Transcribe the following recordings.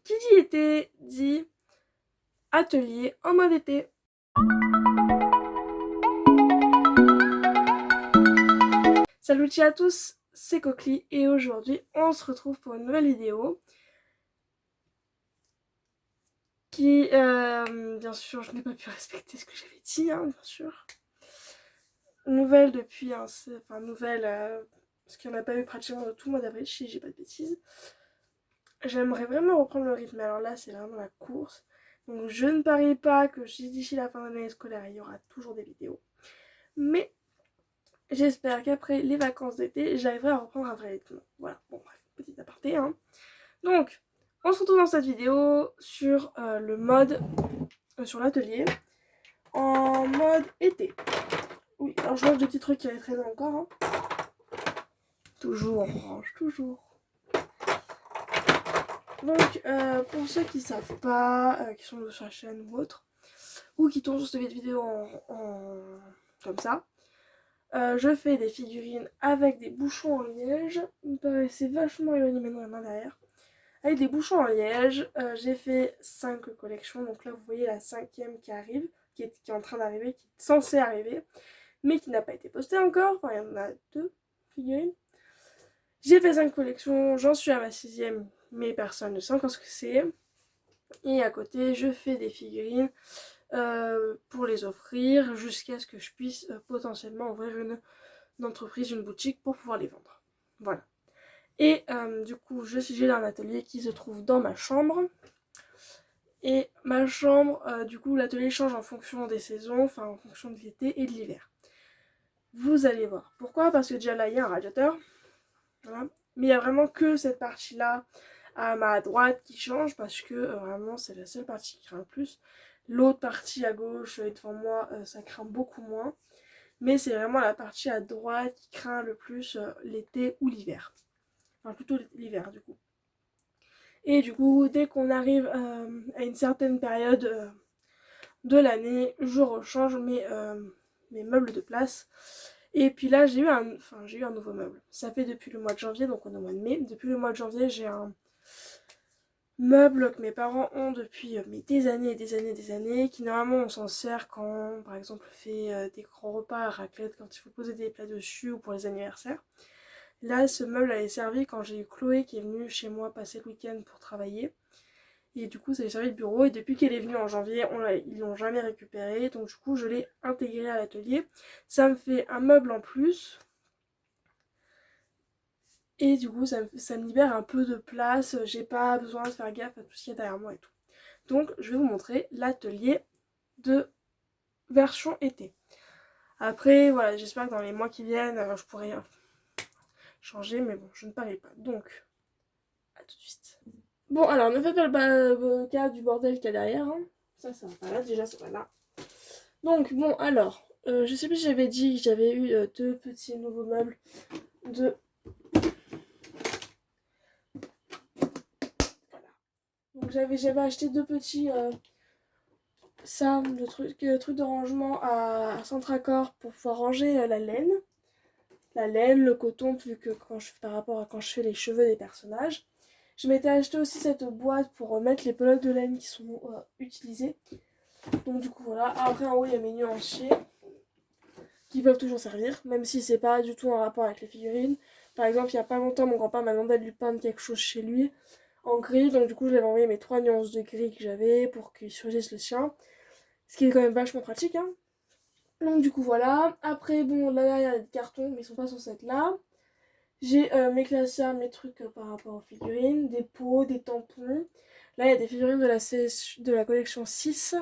qui dit été dit atelier en mode été. Salut à tous, c'est Coquely et aujourd'hui on se retrouve pour une nouvelle vidéo qui, bien sûr, je n'ai pas pu respecter ce que j'avais dit, hein, bien sûr. Nouvelle depuis, enfin nouvelle, parce qu'il n'y en a pas eu pratiquement de tout le mois d'avril, si j'ai pas de bêtises. J'aimerais vraiment reprendre le rythme, alors là c'est vraiment la course. Donc je ne parie pas que d'ici la fin de l'année scolaire il y aura toujours des vidéos. Mais j'espère qu'après les vacances d'été, j'arriverai à reprendre un vrai rythme. Voilà, bon bref, petit aparté, hein. Donc, on se retrouve dans cette vidéo sur le mode, sur l'atelier, en mode été. Oui, alors je range des petits trucs qui avaient traîné encore, hein. Toujours, on range, toujours. Donc, pour ceux qui savent pas, qui sont sur la chaîne ou autre, ou qui tombent sur cette vidéo comme ça, je fais des figurines avec des bouchons en liège. Il me paraissait vachement éloigné maintenant la main derrière. Avec des bouchons en liège, j'ai fait 5 collections. Donc là, vous voyez la 5e qui arrive, qui est en train d'arriver, qui est censée arriver, mais qui n'a pas été postée encore. Enfin, il y en a 2 figurines. J'ai fait 5 collections, j'en suis à ma 6e, mais personne ne sait encore ce que c'est. Et à côté, je fais des figurines pour les offrir jusqu'à ce que je puisse potentiellement ouvrir une entreprise, une boutique pour pouvoir les vendre. Voilà. Et du coup, j'ai un atelier qui se trouve dans ma chambre. Et ma chambre, du coup, l'atelier change en fonction des saisons, enfin en fonction de l'été et de l'hiver. Vous allez voir. Pourquoi? Parce que déjà là, il y a un radiateur. Voilà. Mais il n'y a vraiment que cette partie-là à ma droite qui change parce que vraiment c'est la seule partie qui craint le plus. L'autre partie à gauche et devant moi, ça craint beaucoup moins. Mais c'est vraiment la partie à droite qui craint le plus l'été ou l'hiver. Enfin plutôt l'hiver du coup. Et du coup, dès qu'on arrive à une certaine période de l'année, je rechange mes meubles de place. Et puis là, j'ai eu un nouveau meuble. Ça fait depuis le mois de janvier, donc on est au mois de mai. Depuis le mois de janvier, j'ai un meuble que mes parents ont depuis des années et des années et des années, qui normalement on s'en sert quand, par exemple, on fait des grands repas à raclette, quand il faut poser des plats dessus ou pour les anniversaires. Là, ce meuble avait servi quand j'ai eu Chloé qui est venue chez moi passer le week-end pour travailler. Et du coup, ça lui servi de bureau. Et depuis qu'elle est venue en janvier, ils l'ont jamais récupéré. Donc du coup, je l'ai intégré à l'atelier. Ça me fait un meuble en plus. Et du coup, ça me libère un peu de place. J'ai pas besoin de faire gaffe à tout ce qu'il y a derrière moi et tout. Donc, je vais vous montrer l'atelier de version été. Après, voilà, j'espère que dans les mois qui viennent, je pourrai changer. Mais bon, je ne parie pas. Donc, à tout de suite. Bon, alors, ne faites pas le cas du bordel qu'il y a derrière, hein. Ça va pas là. Déjà, ça va là. Donc, bon, alors, je sais plus si j'avais dit que j'avais eu 2 petits nouveaux meubles de... Voilà. Donc, j'avais acheté 2 petits trucs de rangement à Centracor pour pouvoir ranger la laine. La laine, le coton, vu que par rapport à quand je fais les cheveux des personnages. Je m'étais acheté aussi cette boîte pour mettre les pelotes de laine qui sont utilisées. Donc du coup voilà, après en haut il y a mes nuanciers qui peuvent toujours servir, même si c'est pas du tout en rapport avec les figurines. Par exemple, il y a pas longtemps, mon grand-père m'a demandé de lui peindre quelque chose chez lui en gris, donc du coup je lui avais envoyé mes 3 nuances de gris que j'avais pour qu'il choisisse le sien. Ce qui est quand même vachement pratique, hein. Donc du coup voilà. Après bon, là derrière il y a des cartons, mais ils sont pas censés être là. J'ai mes classeurs, mes trucs par rapport aux figurines, des pots, des tampons. Là il y a des figurines de la collection 6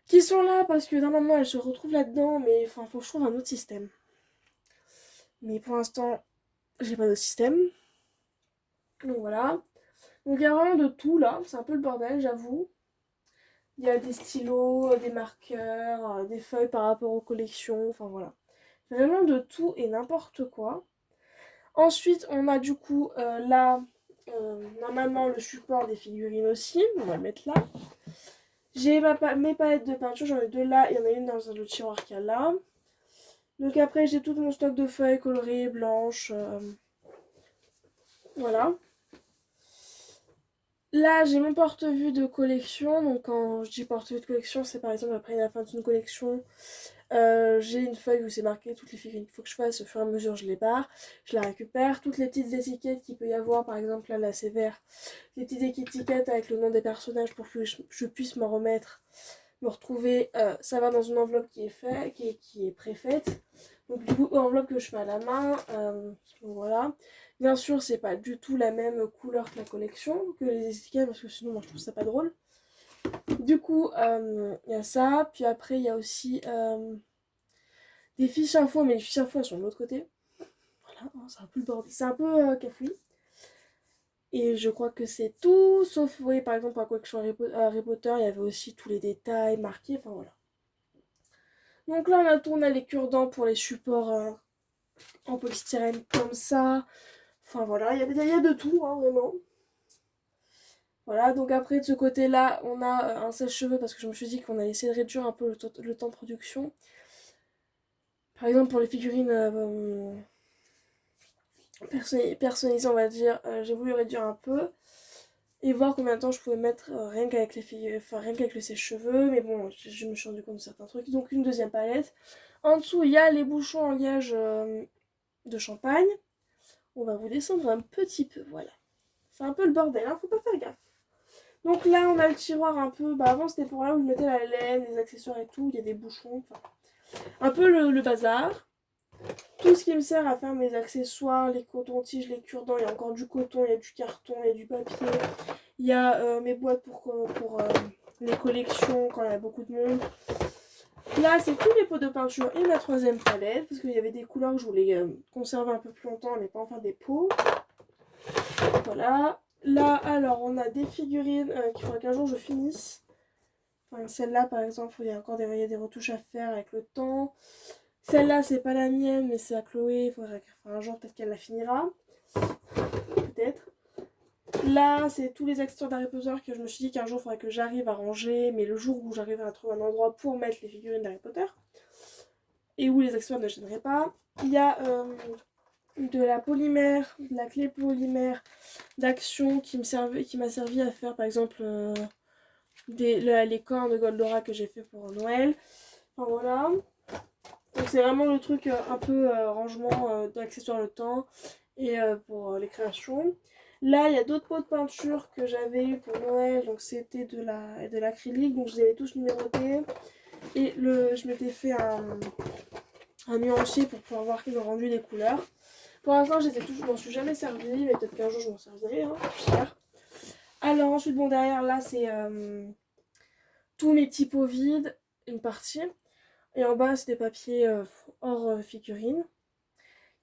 qui sont là parce que normalement elles se retrouvent là-dedans, mais enfin faut que je trouve un autre système. Mais pour l'instant, j'ai pas de système. Donc voilà. Donc il y a vraiment de tout là, c'est un peu le bordel, j'avoue. Il y a des stylos, des marqueurs, des feuilles par rapport aux collections, enfin voilà. Vraiment de tout et n'importe quoi. Ensuite, on a du coup là, normalement le support des figurines aussi, on va le mettre là. J'ai mes palettes de peinture, j'en ai 2 là, il y en a une dans un autre tiroir qu'il y a là. Donc après, j'ai tout mon stock de feuilles colorées, blanches, voilà. Là, j'ai mon porte-vue de collection. Donc, quand je dis porte-vue de collection, c'est par exemple après la fin d'une collection. J'ai une feuille où c'est marqué toutes les figurines qu'il faut que je fasse. Au fur et à mesure, je les barre, je la récupère. Toutes les petites étiquettes qu'il peut y avoir, par exemple, là c'est vert. Les petites étiquettes avec le nom des personnages pour que je puisse m'en remettre, me retrouver. Ça va dans une enveloppe qui est, qui est préfaite. Donc, du coup, enveloppe que je fais à la main. Donc, voilà. Bien sûr, c'est pas du tout la même couleur que la collection, que les étiquettes, parce que sinon, moi je trouve ça pas drôle. Du coup, il y a ça. Puis après, il y a aussi des fiches infos, mais les fiches infos elles sont de l'autre côté. Voilà, c'est un peu le bordel. C'est un peu cafouille. Et je crois que c'est tout, sauf, oui, par exemple, pour la collection Harry Potter, il y avait aussi tous les détails marqués, enfin voilà. Donc là, on a les cure-dents pour les supports en polystyrène comme ça. Enfin voilà, il y a de tout, hein, vraiment. Voilà, donc après de ce côté-là, on a un sèche-cheveux parce que je me suis dit qu'on allait essayer de réduire un peu le temps de production. Par exemple, pour les figurines personnalisées, on va dire, j'ai voulu réduire un peu et voir combien de temps je pouvais mettre rien qu'avec les figurines, enfin rien qu'avec le sèche-cheveux. Mais bon, je me suis rendu compte de certains trucs. Donc une deuxième palette. En dessous, il y a les bouchons en liège de champagne. On va vous descendre un petit peu, voilà. C'est un peu le bordel, hein, faut pas faire gaffe. Donc là, on a le tiroir un peu. Bah, avant, c'était pour là où je mettais la laine, les accessoires et tout. Il y a des bouchons. Enfin, un peu le bazar. Tout ce qui me sert à faire mes accessoires, les cotons-tiges, les cure-dents. Il y a encore du coton, il y a du carton, il y a du papier. Il y a mes boîtes pour les collections quand il y a beaucoup de monde. Là, c'est tous les pots de peinture et ma troisième palette. Parce qu'il y avait des couleurs que je voulais conserver un peu plus longtemps, mais pas en faire des pots. Voilà. Là, alors, on a des figurines qu'il faudra qu'un jour je finisse. Enfin, celle-là, par exemple, il y a encore des retouches à faire avec le temps. Celle-là, c'est pas la mienne, mais c'est à Chloé. Il faudra un jour, peut-être qu'elle la finira. Peut-être. Là, c'est tous les accessoires d'Harry Potter que je me suis dit qu'un jour, il faudrait que j'arrive à ranger. Mais le jour où j'arriverai à trouver un endroit pour mettre les figurines d'Harry Potter, et où les accessoires ne gêneraient pas. Il y a de la polymère, de la clé polymère d'Action qui m'a servi à faire, par exemple, les cornes de Goldora que j'ai fait pour Noël. Enfin voilà. Donc c'est vraiment le truc un peu rangement d'accessoires le temps et pour les créations. Là, il y a d'autres pots de peinture que j'avais eu pour Noël. Donc c'était de l'acrylique. Donc je les avais tous numérotés. Et je m'étais fait un nuancier pour pouvoir voir le rendu des couleurs. Pour l'instant, je m'en suis jamais servi, mais peut-être qu'un jour je m'en servirai, hein, j'espère. Alors ensuite, bon, derrière là, c'est tous mes petits pots vides, une partie. Et en bas, c'est des papiers hors figurine.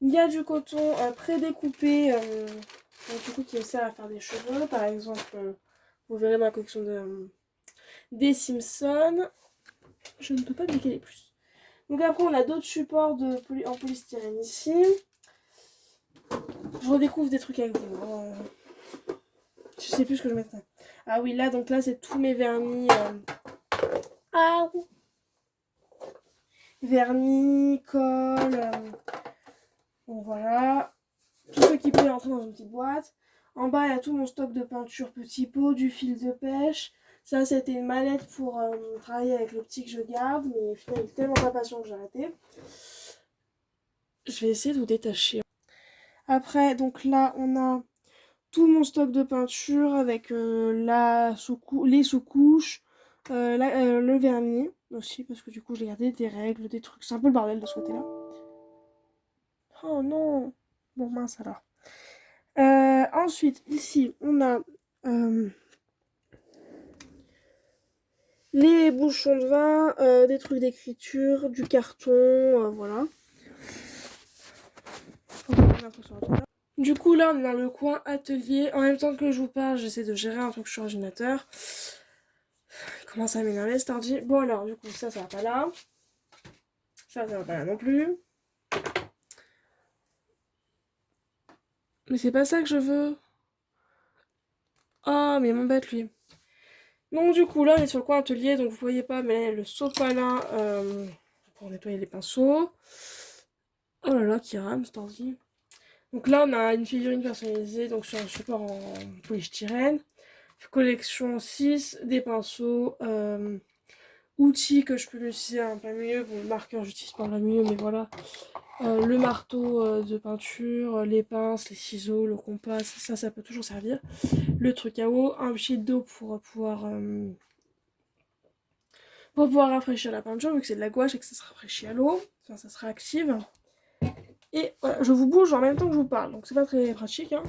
Il y a du coton prédécoupé, du coup, qui me sert à faire des cheveux. Par exemple, vous verrez dans la collection des Simpsons. Je ne peux pas décaler plus. Donc après, on a d'autres supports en polystyrène ici. Je redécouvre des trucs avec vous. Hein. Je sais plus ce que je mettrais. Ah oui, là, donc là, c'est tous mes vernis. Ah oui. Vernis, colle. Bon, voilà. Tout ce qui peut entrer dans une petite boîte. En bas, il y a tout mon stock de peinture petit pot, du fil de pêche. Ça, c'était une mallette pour travailler avec le petit que je garde. Mais finalement, il est tellement pas patient que j'ai arrêté. Je vais essayer de vous détacher. Après, donc là, on a tout mon stock de peinture avec les sous-couches, le vernis aussi, parce que du coup, j'ai gardé des règles, des trucs. C'est un peu le bordel de ce côté-là. Oh non! Bon, mince alors. Ensuite, ici, on a les bouchons de vin, des trucs d'écriture, du carton, voilà. Du coup, là, on est dans le coin atelier. En même temps que je vous parle, j'essaie de gérer un truc sur l'ordinateur. Comment ça m'énerve, c'est tardi. Bon, alors, du coup, ça va pas là. Ça va pas là non plus. Mais c'est pas ça que je veux. Oh, mais mon bête, lui. Donc, du coup, là, on est sur le coin atelier. Donc, vous voyez pas, mais le sopalin pour nettoyer les pinceaux. Oh là là, qui rame, c'est tardi. Donc là, on a une figurine personnalisée donc sur un support en polystyrène. collection 6, des pinceaux, outils que je peux utiliser en plein milieu. Bon, le marqueur, j'utilise pas en plein milieu, mais voilà. Le marteau de peinture, les pinces, les ciseaux, le compas, ça peut toujours servir. Le truc à eau, un petit d'eau pour pouvoir rafraîchir la peinture, vu que c'est de la gouache et que ça se rafraîchit à l'eau, enfin, ça se réactive. Et voilà, je vous bouge en même temps que je vous parle, donc c'est pas très pratique, hein.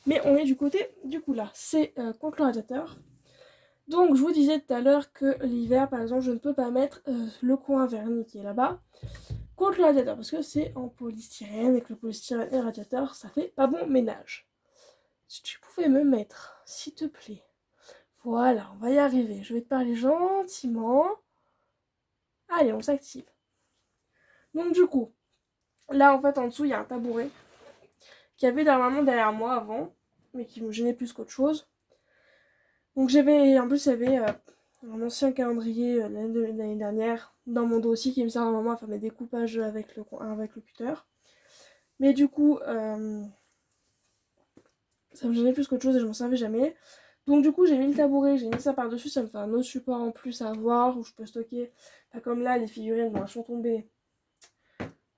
Mais on est du côté du coup là, c'est contre le radiateur. Donc je vous disais tout à l'heure que l'hiver, par exemple, je ne peux pas mettre le coin vernis qui est là-bas contre le radiateur, parce que c'est en polystyrène, et que le polystyrène et le radiateur, ça fait pas bon ménage. Si tu pouvais me mettre, s'il te plaît. Voilà, on va y arriver. Je vais te parler gentiment. Allez, on s'active. Donc du coup, là en fait en dessous, il y a un tabouret qui avait normalement derrière moi avant, mais qui me gênait plus qu'autre chose. Donc j'avais, en plus il y avait un ancien calendrier de l'année dernière dans mon dos aussi qui me sert normalement à faire mes découpages avec le cutter. Mais du coup, ça me gênait plus qu'autre chose et je m'en servais jamais. Donc du coup j'ai mis le tabouret, j'ai mis ça par-dessus, ça me fait un autre support en plus à avoir où je peux stocker, pas comme là les figurines, bon, elles sont tombées.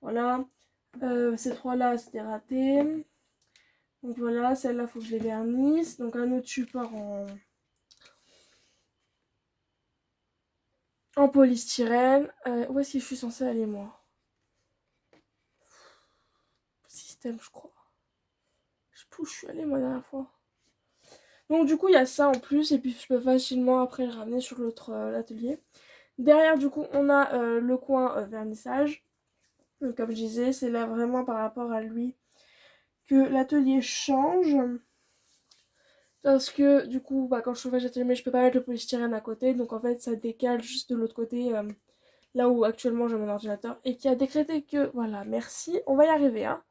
Voilà, ces trois-là c'était raté. Donc voilà, celle-là faut que je les vernisse. Donc un autre support en polystyrène. Où est-ce que je suis censée aller moi? Système je crois. Je sais plus où je suis allée moi la dernière fois. Donc du coup il y a ça en plus et puis je peux facilement après le ramener sur l'autre atelier. Derrière du coup on a le coin vernissage. Donc comme je disais c'est là vraiment par rapport à lui que l'atelier change. Parce que du coup bah, quand je chauffage l'atelier je peux pas mettre le polystyrène à côté. Donc en fait ça décale juste de l'autre côté là où actuellement j'ai mon ordinateur. Et qui a décrété que voilà merci on va y arriver hein.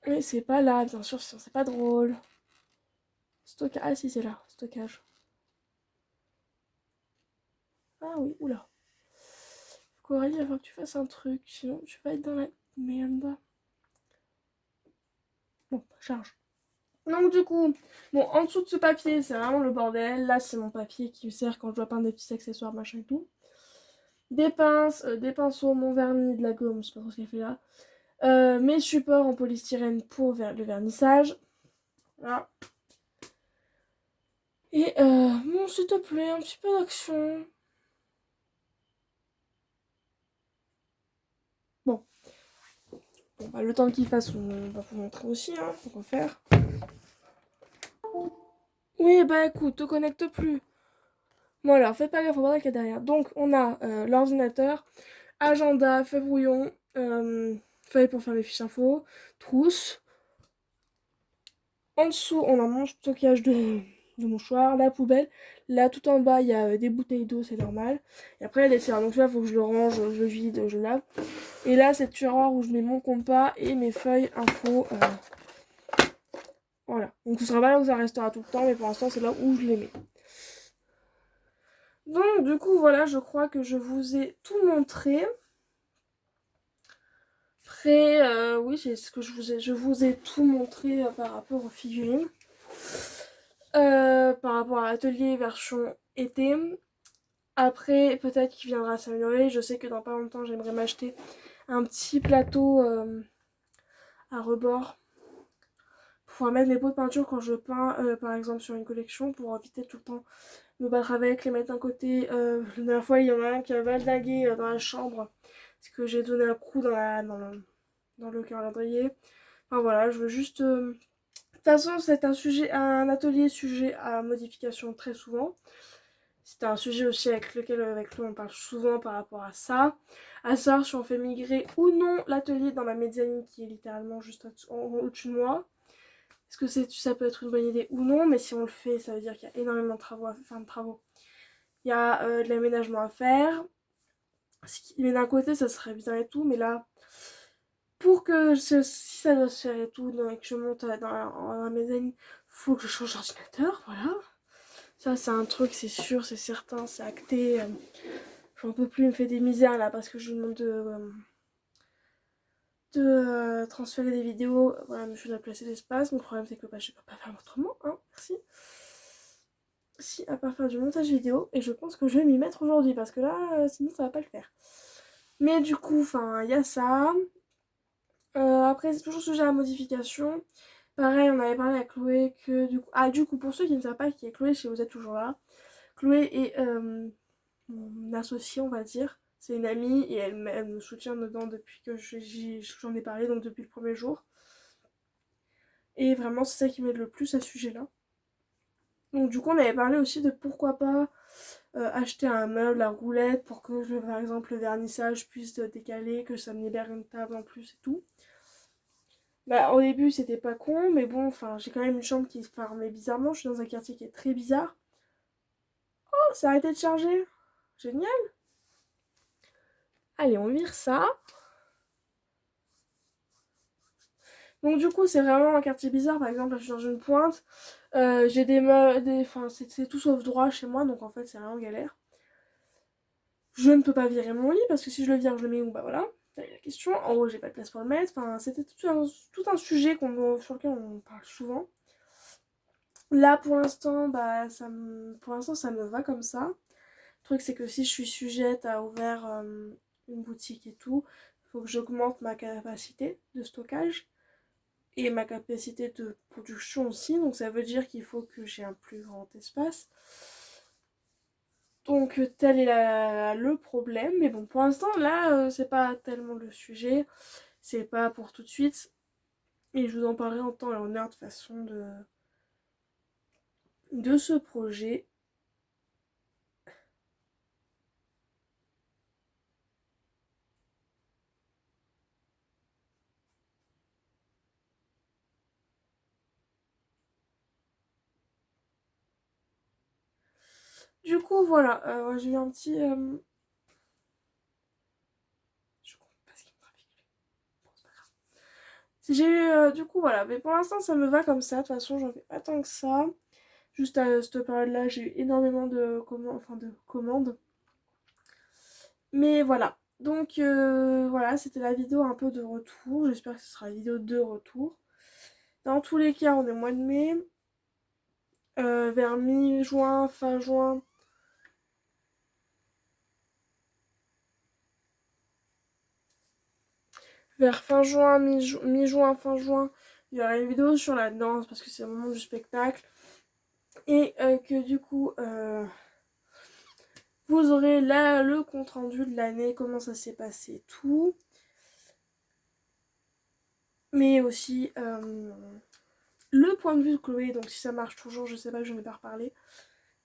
Mais c'est pas là bien sûr c'est pas drôle. Stockage. Ah si c'est là, stockage. Ah oui, oula. Coralie, il va falloir que tu fasses un truc, sinon tu vas être dans la merde. Bon, charge. Donc du coup, bon, en dessous de ce papier, c'est vraiment le bordel. Là, c'est mon papier qui me sert quand je dois peindre des petits accessoires, machin et tout. Des pinces, des pinceaux, mon vernis, de la gomme, je sais pas trop ce qu'elle fait là. Mes supports en polystyrène pour le vernissage. Voilà. Et bon, s'il te plaît, un petit peu d'action. Bon. Bon, bah, le temps qu'il fasse, on va vous montrer aussi, hein, faut faire. Oui, bah écoute, te connecte plus. Bon alors, faites pas gaffe au bordel qu'il y a derrière. Donc, on a l'ordinateur, agenda, feuille brouillon, feuille pour faire mes fiches info, trousse. En dessous, on a mon stockage de mouchoirs, la poubelle. Là, tout en bas, il y a des bouteilles d'eau, c'est normal. Et après, il y a des tiroirs. Donc là, il faut que je le range, je le vide, je lave. Et là, c'est le tiroir où je mets mon compas et mes feuilles info. Voilà. Donc ce sera pas là où ça restera tout le temps, mais pour l'instant, c'est là où je les mets. Donc du coup voilà, je crois que je vous ai tout montré. Après oui c'est ce que je vous ai tout montré par rapport aux figurines. Par rapport à l'atelier version été. Après peut-être qu'il viendra s'améliorer. Je sais que dans pas longtemps j'aimerais m'acheter un petit plateau à rebord pour pouvoir mettre mes pots de peinture quand je peins par exemple sur une collection pour éviter tout le temps me battre avec, les mettre d'un côté. La dernière fois, il y en a un qui a valdingué dans la chambre parce que j'ai donné un coup dans le calendrier. Enfin voilà, je veux juste... De toute façon, c'est un atelier sujet à modification très souvent. C'est un sujet aussi avec lequel on parle souvent par rapport à ça. À savoir si on fait migrer ou non l'atelier dans ma mezzanine qui est littéralement juste au-dessus de moi. Est-ce que ça peut être une bonne idée ou non, mais si on le fait, ça veut dire qu'il y a énormément de travaux Il y a de l'aménagement à faire. Mais d'un côté, ça serait bien et tout, mais là, pour que si ça doit se faire et tout, et que je monte dans la mezzanine, faut que je change d'ordinateur, voilà. Ça, c'est un truc, c'est sûr, c'est certain, c'est acté. J'en peux plus, il me fait des misères là parce que je lui demande de transférer des vidéos. Voilà, monsieur doit placer l'espace. Mon problème c'est que bah, je peux pas faire autrement, hein, merci. Si, à part faire du montage vidéo, et je pense que je vais m'y mettre aujourd'hui, parce que là, sinon ça va pas le faire. Mais du coup, enfin, il y a ça. Après, c'est toujours sujet à modification. Pareil, on avait parlé à Chloé que du coup... Ah, du coup, pour ceux qui ne savent pas qui est Chloé, si vous êtes toujours là, Chloé est mon associée, on va dire. C'est une amie et elle me soutient dedans depuis que j'en ai parlé, donc depuis le premier jour. Et vraiment, c'est ça qui m'aide le plus à ce sujet-là. Donc du coup, on avait parlé aussi de pourquoi pas acheter un meuble à roulette pour que, par exemple, le vernissage puisse décaler, que ça me libère une table en plus et tout. Bah, au début, c'était pas con, mais bon, enfin, j'ai quand même une chambre qui se fermait bizarrement. Je suis dans un quartier qui est très bizarre. Oh, ça a arrêté de charger. Génial. Allez, on vire ça. Donc du coup, c'est vraiment un quartier bizarre. Par exemple, là, je suis dans une pointe. J'ai des meubles, enfin, c'est tout sauf droit chez moi, donc en fait, c'est vraiment galère. Je ne peux pas virer mon lit parce que si je le vire, je le mets où? Bah voilà, c'est la question. En haut, j'ai pas de place pour le mettre. Enfin, c'était tout un sujet sur lequel on parle souvent. Là, pour l'instant, bah, pour l'instant, ça me va comme ça. Le truc, c'est que si je suis sujette à ouvrir une boutique et tout, il faut que j'augmente ma capacité de stockage et ma capacité de production aussi. Donc, ça veut dire qu'il faut que j'ai un plus grand espace. Donc tel est le problème, mais bon pour l'instant là c'est pas tellement le sujet, c'est pas pour tout de suite, et je vous en parlerai en temps et en heure de façon de ce projet. Du coup voilà, j'ai eu un petit... Je comprends pas ce qui me trafique. Bon, c'est pas grave. J'ai eu du coup voilà, mais pour l'instant ça me va comme ça, de toute façon j'en fais pas tant que ça. Juste à cette période là j'ai eu énormément de commandes. Mais voilà. Donc voilà, c'était la vidéo un peu de retour. J'espère que ce sera la vidéo de retour. Dans tous les cas, on est au mois de mai. Vers mi-juin, fin juin. Vers fin juin, mi-juin, fin juin, il y aura une vidéo sur la danse parce que c'est le moment du spectacle. Et que du coup, vous aurez là le compte rendu de l'année, comment ça s'est passé, tout. Mais aussi le point de vue de Chloé, donc si ça marche toujours, je sais pas, je n'ai pas reparlé.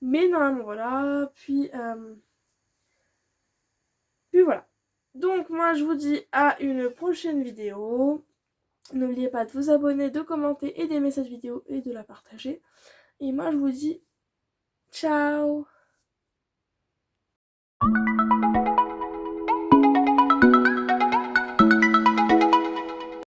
Mais normalement voilà, puis voilà. Donc moi je vous dis à une prochaine vidéo. N'oubliez pas de vous abonner, de commenter et d'aimer cette vidéo et de la partager. Et moi je vous dis ciao.